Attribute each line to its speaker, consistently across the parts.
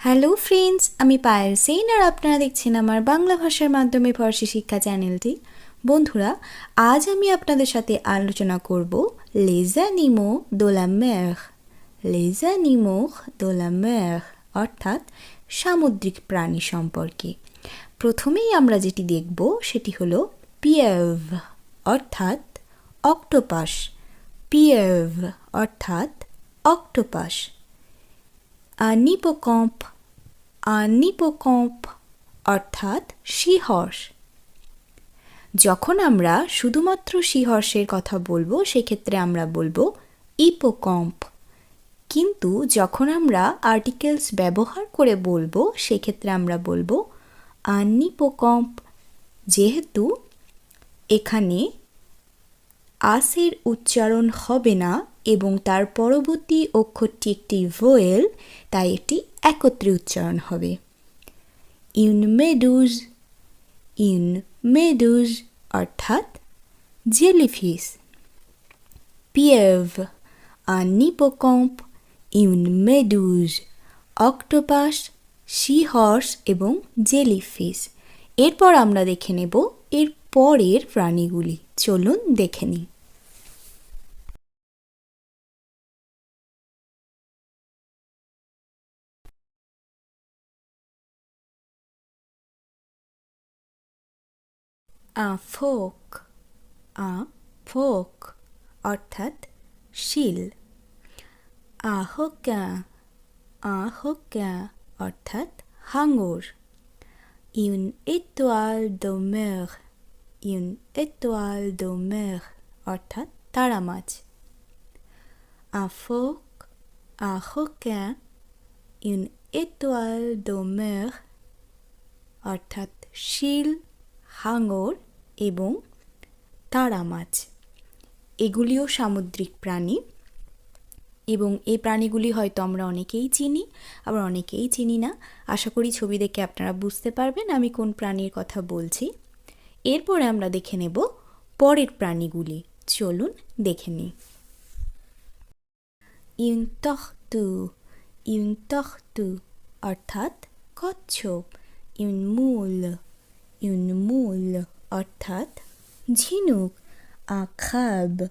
Speaker 1: Hello friends, আমি পায়েল সেন আর আপনারা দেখছেন আমার বাংলা ভাষার মাধ্যমে ফরাসি শিক্ষা চ্যানেলটি। বন্ধুরা, আজ আমি আপনাদের সাথে আলোচনা করব les animaux de la mer, les animaux de la mer অর্থাৎ সামুদ্রিক প্রাণী সম্পর্কে। প্রথমেই আমরা যেটি দেখব সেটি হলো পিয়েভ অর্থাৎ অক্টোপাস, পিয়েভ অর্থাৎ অক্টোপাস। নিপোকম্প অর্থাৎ সিহর্স। যখন আমরা শুধুমাত্র সিহর্সের কথা বলবো সেক্ষেত্রে আমরা বলবো ইপোকম্প, কিন্তু যখন আমরা আর্টিকেলস ব্যবহার করে বলবো সেক্ষেত্রে আমরা বলবো নিপোকম্প। যেহেতু এখানে আসের উচ্চারণ হবে না এবং তার পরবর্তী অক্ষরটি একটি ভোয়েল, তাই এটি একত্রে উচ্চারণ হবে। ইন মেডুজ অর্থাৎ জেলিফিশ। পিয়েভ, নিপোকম্প, ইন মেডুজ, অক্টোপাস, সিহর্স এবং জেলিফিশ। এরপর আমরা দেখে নেব এর পরের প্রাণীগুলি। চলুন দেখে নিই। ফোক অর্থাৎ শিল। হোকা অর্থাৎ হাঙর। une étoile de mer অর্থাৎ তারা মাছ। une étoile de mer অর্থাৎ শিল, হাঙর এবং তারা মাছ। এগুলিও সামুদ্রিক প্রাণী এবং এই প্রাণীগুলি হয়তো আমরা অনেকেই চিনি, আবার অনেকেই চিনি না। আশা করি ছবি দেখে আপনারা বুঝতে পারবেন আমি কোন প্রাণীর কথা বলছি। এরপরে আমরা দেখে নেব পরের প্রাণীগুলি। চলুন দেখে নিই। une tortue অর্থাৎ কচ্ছপ। une moule অর্থাৎ ঝিনুক। un crabe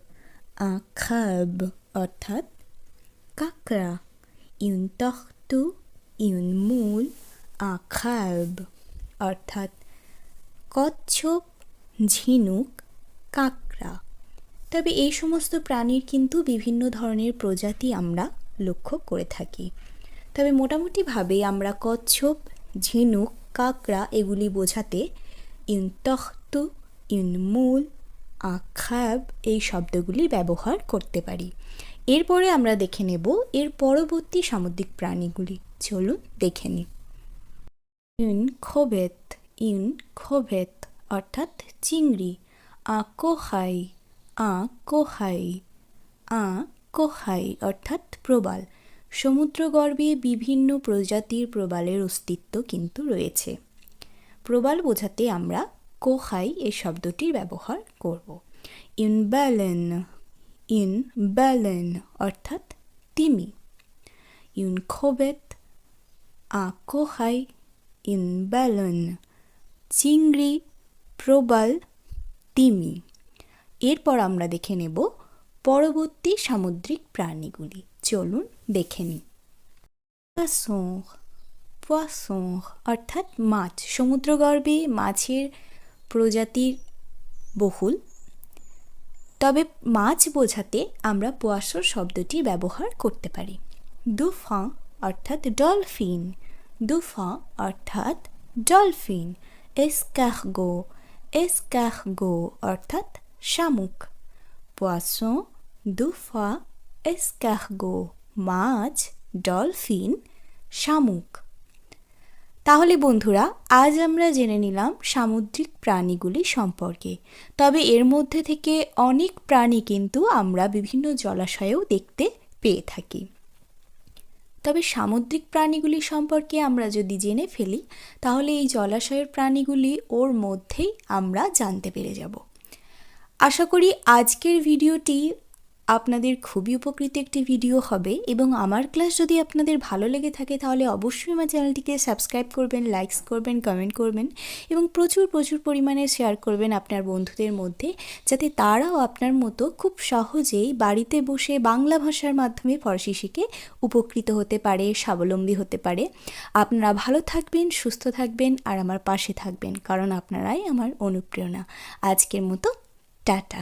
Speaker 1: অর্থাৎ কাঁকড়া। une tortue, une moule, un crabe অর্থাৎ কচ্ছপ, ঝিনুক, কাঁকড়া। তবে এই সমস্ত প্রাণীর কিন্তু বিভিন্ন ধরনের প্রজাতি আমরা লক্ষ্য করে থাকি। তবে মোটামুটিভাবে আমরা কচ্ছপ, ঝিনুক, কাঁকড়া এগুলি বোঝাতে une tortue, une moule, un crabe এই শব্দগুলি ব্যবহার করতে পারি। এরপরে আমরা দেখে নেব এর পরবর্তী সামুদ্রিক প্রাণীগুলি। চলুন দেখে নিই। une crevette অর্থাৎ চিংড়ি। un corail অর্থাৎ প্রবাল। সমুদ্রগর্ভে বিভিন্ন প্রজাতির প্রবালের অস্তিত্ব কিন্তু রয়েছে। প্রবাল বোঝাতে আমরা কোহাই এই শব্দটির ব্যবহার করব। une baleine অর্থাৎ তিমি। une crevette, un corail, une baleine চিংড়ি, প্রবাল, তিমি। এরপর আমরা দেখে নেব পরবর্তী সামুদ্রিক প্রাণীগুলি। চলুন দেখে নিই। পোয়াসন অর্থাৎ মাছ। সমুদ্রগর্ভে মাছের প্রজাতির বহুল, তবে মাছ বোঝাতে আমরা পোয়াসন শব্দটি ব্যবহার করতে পারি। দুফাঁ অর্থাৎ ডলফিন। অর্থাৎ ডলফিন। এসকার্গো অর্থাৎ শামুক। পোয়াসন, দুফা, এসকার্গো মাছ, ডলফিন, শামুক। তাহলে বন্ধুরা, আজ আমরা জেনে নিলাম সামুদ্রিক প্রাণীগুলি সম্পর্কে। তবে এর মধ্যে থেকে অনেক প্রাণী কিন্তু আমরা বিভিন্ন জলাশয়েও দেখতে পেয়ে থাকি। তবে সামুদ্রিক প্রাণীগুলি সম্পর্কে আমরা যদি জেনে ফেলি তাহলে এই জলাশয়ের প্রাণীগুলি ওর মধ্যেই আমরা জানতে পেরে যাব। আশা করি আজকের ভিডিওটি আপনাদের খুবই উপকৃত একটি ভিডিও হবে এবং আমার ক্লাস যদি আপনাদের ভালো লেগে থাকে তাহলে অবশ্যই আমার চ্যানেলটিকে সাবস্ক্রাইব করবেন, লাইকস করবেন, কমেন্ট করবেন এবং প্রচুর পরিমাণে শেয়ার করবেন আপনার বন্ধুদের মধ্যে, যাতে তারাও আপনার মতো খুব সহজেই বাড়িতে বসে বাংলা ভাষার মাধ্যমে ফরাসি শিখে উপকৃত হতে পারে, স্বাবলম্বী হতে পারে। আপনারা ভালো থাকবেন, সুস্থ থাকবেন আর আমার পাশে থাকবেন, কারণ আপনারাই আমার অনুপ্রেরণা। আজকের মতো টাটা।